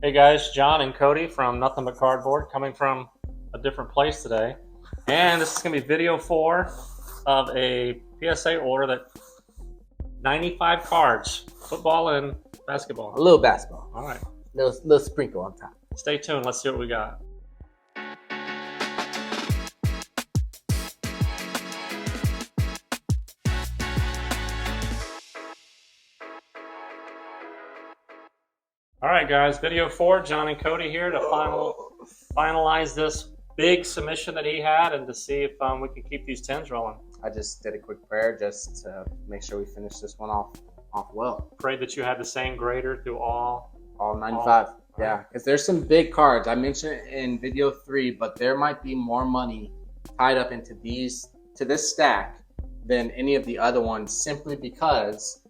Hey guys, John and Cody from Nothing But Cardboard coming from a different place today. And this is going to be video 4 of a PSA order that 95 cards, football and basketball. A little basketball. All right. Little sprinkle on top. Stay tuned. Let's see what we got. All right, guys, video 4, John and Cody here to finalize this big submission that he had and to see if we can keep these 10s rolling. I just did a quick prayer just to make sure we finish this one off well. Prayed that you had the same grader through all 95. Yeah, because there's some big cards. I mentioned it in video 3, but there might be more money tied up into this stack than any of the other ones simply because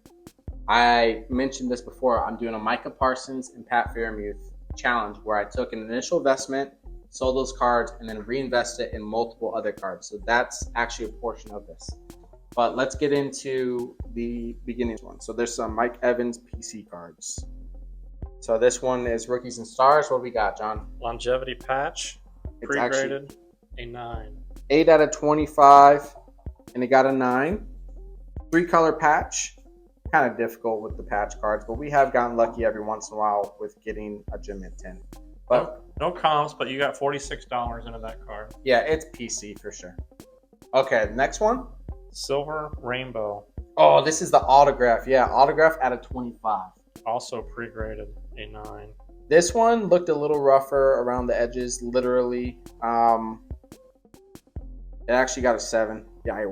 I mentioned this before. I'm doing a Micah Parsons and Pat Freiermuth challenge where I took an initial investment, sold those cards, and then reinvested in multiple other cards. So that's actually a portion of this. But let's get into the beginning one. So there's some Mike Evans PC cards. So this one is Rookies and Stars. What we got, John? Longevity patch, pre-graded, a 9. 8 out of 25, and it got a 9. 3-color patch. Kind of difficult with the patch cards, but we have gotten lucky every once in a while with getting a gem at 10. But no comps, but you got $46 into that card. Yeah, it's PC for sure. Okay, next one. Silver Rainbow. Oh, this is the autograph. Yeah, autograph out of 25. Also pre-graded, a 9. This one looked a little rougher around the edges, literally. It actually got a 7. Yeah,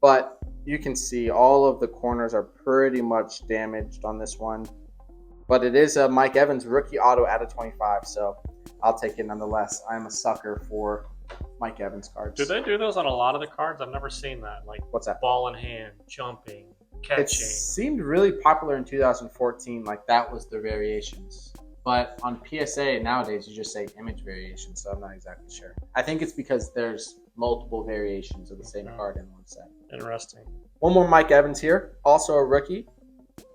but you can see all of the corners are pretty much damaged on this one. But it is a Mike Evans rookie auto out of 25, so I'll take it nonetheless. I'm a sucker for Mike Evans cards. Do they do those on a lot of the cards? I've never seen that. Like, what's that? Ball in hand, jumping, catching. It seemed really popular in 2014. Like, that was the variations. But on PSA nowadays, you just say image variation, so I'm not exactly sure. I think it's because there's multiple variations of the same card in one set. Interesting. One more Mike Evans here, also a rookie.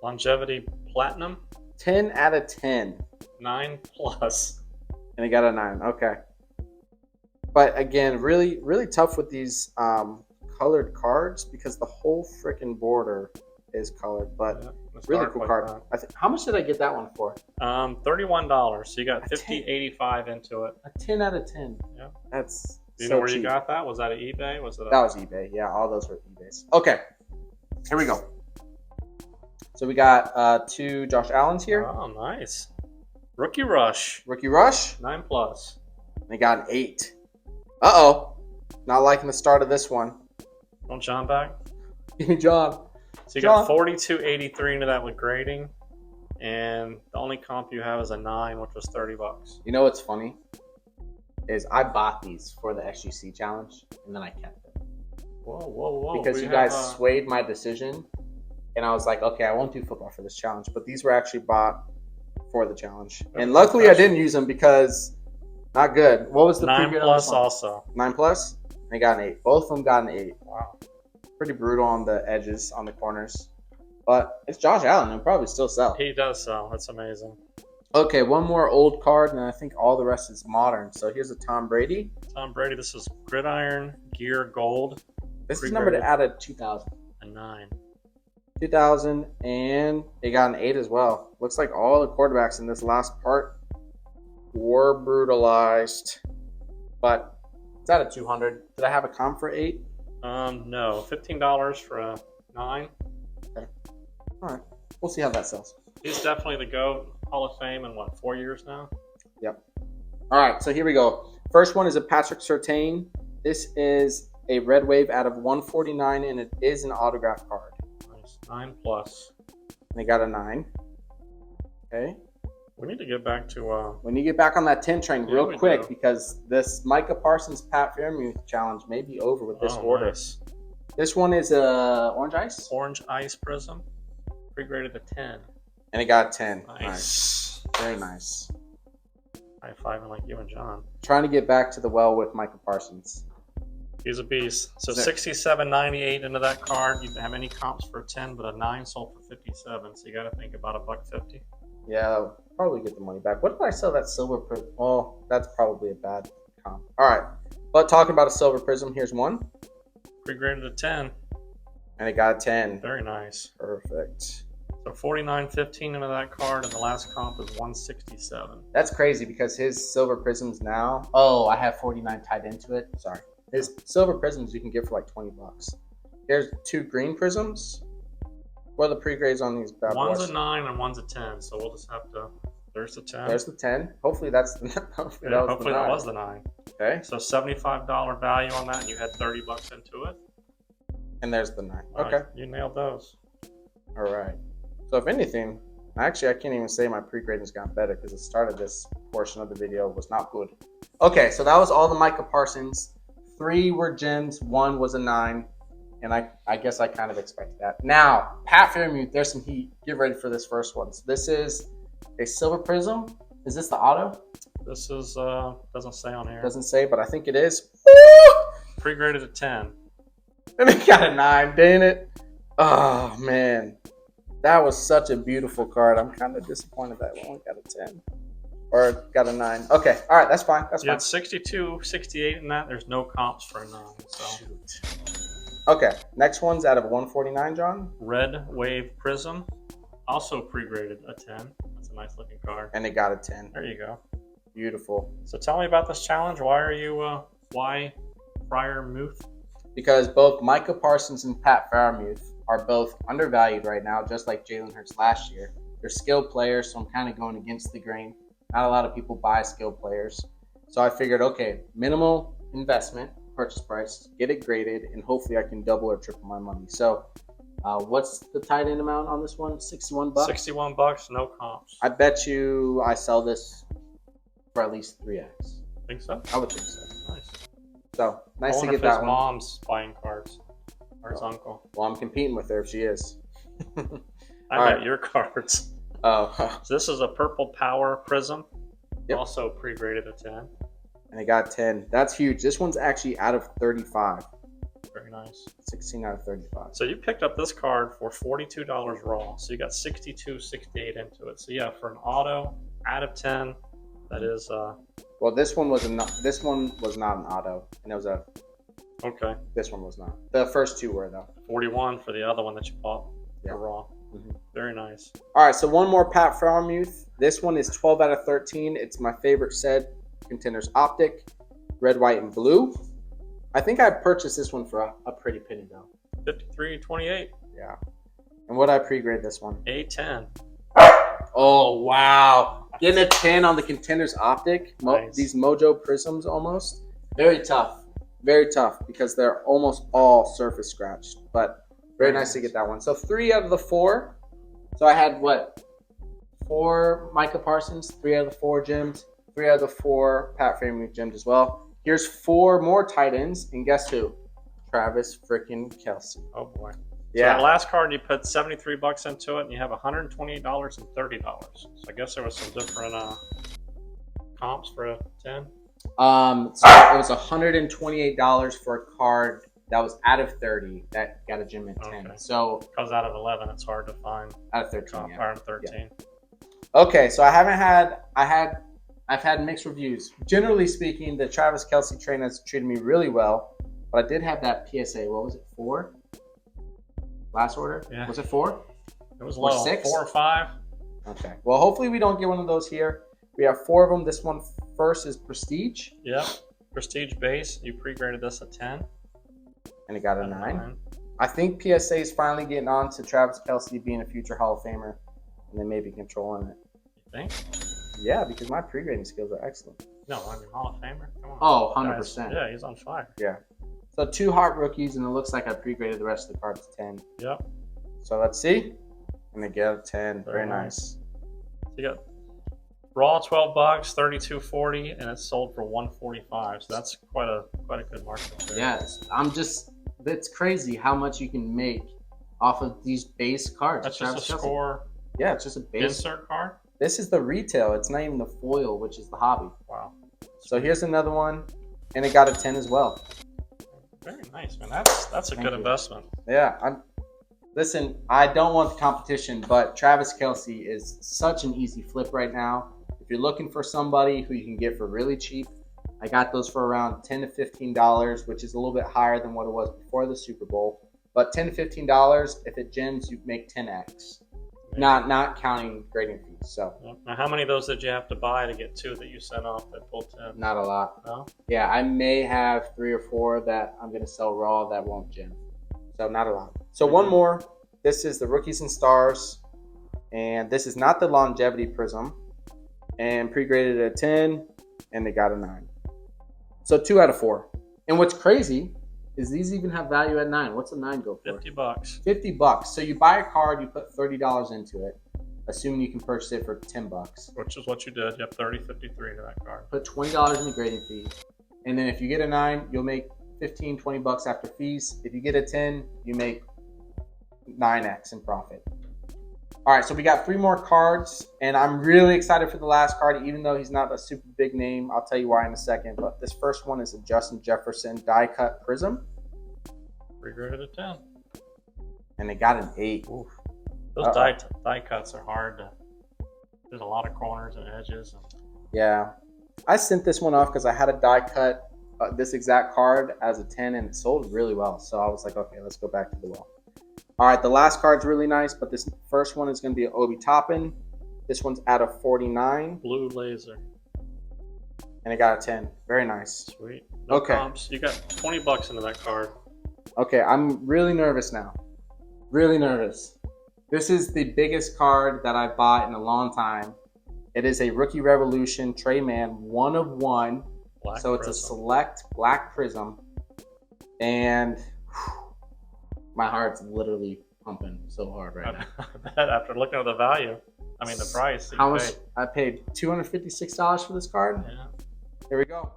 Longevity Platinum. 10 out of 10. 9+. And he got a 9. Okay. But again, really, really tough with these colored cards because the whole freaking border is colored. But yeah, really cool card. How much did I get that one for? $31. So you got 85 into it. A 10 out of 10. Yeah. That's Do you know where you got that? Was that at eBay? That was eBay. Yeah, all those were eBays. Okay. Here we go. So we got 2 Josh Allens here. Oh, nice. Rookie Rush. Rookie Rush. 9+. They got an 8. Uh-oh. Not liking the start of this one. Want John back? Give me John. So you got 42.83 into that with grading. And the only comp you have is a 9, which was $30. You know what's funny? Is I bought these for the SGC challenge, and then I kept them. Whoa. Because you guys swayed my decision. And I was like, okay, I won't do football for this challenge. But these were actually bought for the challenge. And luckily I didn't use them because not good. What was the 9+ also? 9+? They got an 8. Both of them got an 8. Wow. Pretty brutal on the edges, on the corners. But it's Josh Allen. He'll probably still sell. He does sell. That's amazing. Okay, one more old card, and I think all the rest is modern. So here's a Tom Brady. Tom Brady, this is Gridiron Gear Gold. This is numbered out of 2000. A 9. 2000, and they got an 8 as well. Looks like all the quarterbacks in this last part were brutalized. But it's out of 200. Did I have a comp for 8? No. $15 for a 9. Okay. All right. We'll see how that sells. He's definitely the GOAT. Hall of Fame in 4 years now? Yep. All right, so here we go. First one is a Patrick Surtain. This is a red wave out of 149, and it is an autograph card. Nice. 9+. And they got a 9. Okay. We need to get back to... We need to get back on that 10 train real quick because this Micah Parsons Pat Freiermuth challenge may be over with this order. Nice. This one is Orange Ice? Orange Ice Prism. Pre-graded to 10. And it got 10. Nice. Very nice. High-fiving like you and John. Trying to get back to the well with Micah Parsons. He's a beast. So 67.98 into that card. You didn't have any comps for a 10, but a 9 sold for 57. So you got to think about $1.50. Yeah, probably get the money back. What did I sell that silver prism? Well, that's probably a bad comp. All right, but talking about a silver prism, here's one. Pre-graded a 10. And it got a 10. Very nice. Perfect. So 49.15 into that card, and the last comp is 167. That's crazy because his silver prisms now. Oh, I have 49 tied into it. Sorry. His silver prisms you can get for like $20. Here's 2 green prisms. What are the pre-grades on these bad boys? One's a 9 and one's a 10, so we'll just have to. There's the 10. There's the 10. Hopefully that's the. Hopefully, that was the 9. Okay. So $75 value on that, and you had $30 into it. And there's the 9. All Okay. right, you nailed those. All right. So if anything, actually I can't even say my pre-grading's gotten better because the start of this portion of the video was not good. Okay, so that was all the Micah Parsons. 3 were gems, 1 was a 9. And I guess I kind of expected that. Now, Pat Freiermuth, there's some heat. Get ready for this first one. So this is a silver prism. Is this the auto? This is, doesn't say on here. Doesn't say, but I think it is. Pre-graded a 10. And it got a 9, dang it. Oh, man. That was such a beautiful card. I'm kind of disappointed that it only got a 10. Or got a 9. Okay, all right, that's fine. That's fine. You had 62, 68 in that. There's no comps for a 9. So. Shoot. Okay, next one's out of 149, John. Red Wave Prism. Also pre-graded a 10. That's a nice looking card. And it got a 10. There you go. Beautiful. So tell me about this challenge. Why are you, why Freiermuth? Because both Micah Parsons and Pat Freiermuth are both undervalued right now, just like Jalen Hurts last year. They're skilled players, so I'm kind of going against the grain. Not a lot of people buy skilled players. So I figured, okay, minimal investment, purchase price, get it graded, and hopefully I can double or triple my money. So what's the tight end amount on this one? $61? $61, no comps. I bet you I sell this for at least 3x. Think so? I would think so. Nice. So nice to I get wonder if that his one. mom's buying cards. Or his uncle. Well, I'm competing with her if she is. I bet your cards. Oh. So this is a Purple Power Prism. Yep. Also pre-graded a 10. And it got 10. That's huge. This one's actually out of 35. Very nice. 16 out of 35. So you picked up this card for $42 raw. So you got 62, 68 into it. So yeah, for an auto out of 10, that is well, this one was not an auto, and it was a. Okay. This one was not. The first 2 were though. 41 for the other one that you bought. Yeah. For raw. Mm-hmm. Very nice. All right, so one more Pat Freiermuth. This one is 12 out of 13. It's my favorite set. Contenders Optic, red, white, and blue. I think I purchased this one for a pretty penny though. 53.28. Yeah. And what I pre-grade this one? A10. Oh wow! Getting a 10 on the Contenders Optic. Nice. These Mojo Prisms almost. Very tough. Very tough because they're almost all surface scratched. But very nice to get that one. So 3 out of the 4. So I had what? 4 Micah Parsons, 3 out of the 4 gems. 3 out of the 4 Pat Freiermuth gems as well. Here's 4 more tight ends, and guess who? Travis freaking Kelce. Oh boy. Yeah. So that last card you put $73 into it, and you have $128 and $30. So I guess there was some different comps for a 10. So it was $128 for a card that was out of 30 that got a gem at 10. Okay. So because out of 11, it's hard to find out of 13. comp. Yeah. Out of 13. Yeah. Okay, so I've had mixed reviews. Generally speaking, the Travis Kelce train has treated me really well, but I did have that PSA. What was it? 4? Last order? Yeah. Was it 4? It was Or low. 6? 4 or 5. Okay. Well, hopefully we don't get one of those here. We have 4 of them. This one first is Prestige. Yep. Prestige base. You pre-graded this a 10. And it got a 9. I think PSA is finally getting on to Travis Kelce being a future Hall of Famer, and they may be controlling it. You think? Yeah, because my pre-grading skills are excellent. No, I mean Hall of Famer. Come on. Oh, 100%. Yeah, he's on fire. Yeah. So 2 hot rookies, and it looks like I pre-graded the rest of the cards 10. Yep. So let's see. And they get a 10. Very nice. You got raw $12, $32.40, and it's sold for $145. So that's quite a good market there. Yes, it's crazy how much you can make off of these base cards. That's just a score. Yeah, it's just a base Insert card. This is the retail. It's not even the foil, which is the hobby. Wow. So here's another one, and it got a 10 as well. Very nice, man. That's a good investment. Yeah, Listen, I don't want the competition, but Travis Kelce is such an easy flip right now. If you're looking for somebody who you can get for really cheap, I got those for around $10 to $15, which is a little bit higher than what it was before the Super Bowl. But $10 to $15, if it gems, you make 10x. Not counting grading fees. So now, how many of those did you have to buy to get 2 that you sent off that pulled 10? not a lot. No? Yeah, I may have 3 or 4 that I'm going to sell raw that won't gem. So not a lot. So one more. This is the Rookies and Stars. And this is not the longevity prism. And pre-graded at 10. And they got a 9. So 2 out of 4. And what's crazy is these even have value at 9. What's a 9 go for? $50. $50. So you buy a card, you put $30 into it, assuming you can purchase it for $10. Which is what you did. You have 30, 53 into that card. Put $20 in the grading fee. And then if you get a 9, you'll make 15, $20 after fees. If you get a 10, you make 9x in profit. All right, so we got 3 more cards, and I'm really excited for the last card, even though he's not a super big name. I'll tell you why in a second. But this first one is a Justin Jefferson die cut prism. Pre-graded at 10. And they got an 8. Oof. Those die cuts are hard to. There's a lot of corners and edges. Yeah. I sent this one off because I had a die cut this exact card as a 10, and it sold really well. So I was like, okay, let's go back to the well. All right, the last card's really nice, but this first one is going to be an Obi Toppin. This one's out of 49. Blue laser. And it got a 10. Very nice. Sweet. No Okay. comps. You got $20 into that card. Okay, I'm really nervous now. Really nervous. This is the biggest card that I've bought in a long time. It is a Rookie Revolution Trey Man 1 of 1. Black So it's prism. a select black prism. And my heart's literally pumping so hard right now. I bet after looking at the value, I mean the price. that How you much? paid. I paid $256 for this card. Yeah. Here we go.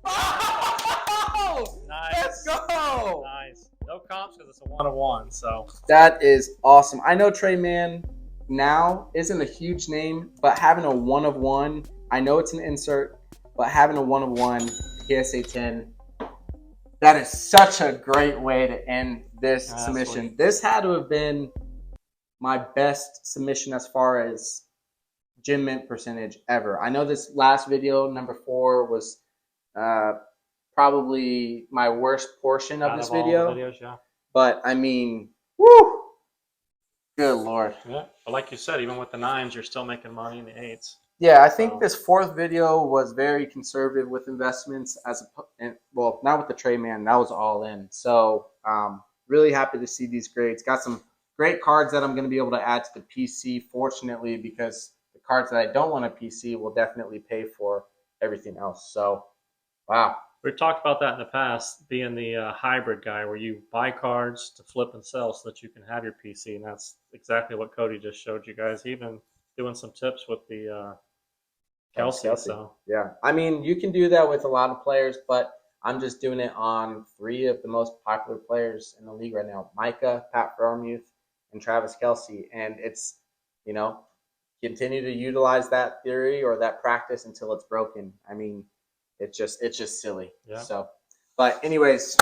Oh! Nice. Let's go! Nice. No comps because it's a 1 of 1. So That is awesome. I know Trey Man now isn't a huge name, but having a 1 of 1, I know it's an insert, but having a 1 of 1 PSA 10, that is such a great way to end this submission. Sweet. This had to have been my best submission as far as gem mint percentage ever. I know this last video, number 4, was probably my worst portion of out this of all video. the videos, yeah. But I mean, woo! Good Lord. Yeah. But like you said, even with the 9s, you're still making money in the 8s. Yeah, I think So- this 4th video was very conservative with investments, well, not with the Trey Man, that was all in. So, really happy to see these grades. Got some great cards that I'm going to be able to add to the PC, fortunately, because the cards that I don't want a PC will definitely pay for everything else. So, wow. We've talked about that in the past, being the hybrid guy where you buy cards to flip and sell so that you can have your PC. And that's exactly what Cody just showed you guys. He even doing some tips with the Kelce. So Yeah, I mean, you can do that with a lot of players, but I'm just doing it on 3 of the most popular players in the league right now: Micah, Pat Freiermuth, and Travis Kelce. And it's, continue to utilize that theory or that practice until it's broken. I mean, it's just silly. Yeah. So, but anyways,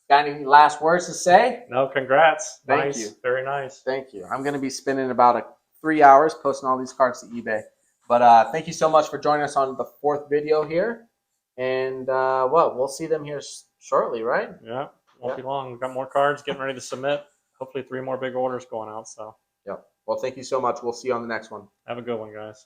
got any last words to say? no, congrats. Thank Nice. you. Very nice. Thank you. I'm going to be spending about 3 hours posting all these cards to eBay. But thank you so much for joining us on the 4th video here. And, we'll see them here shortly, right? Yeah. Won't be long. We've got more cards getting ready to submit. Hopefully 3 more big orders going out. So Yep. Well, thank you so much. We'll see you on the next one. have a good one, guys.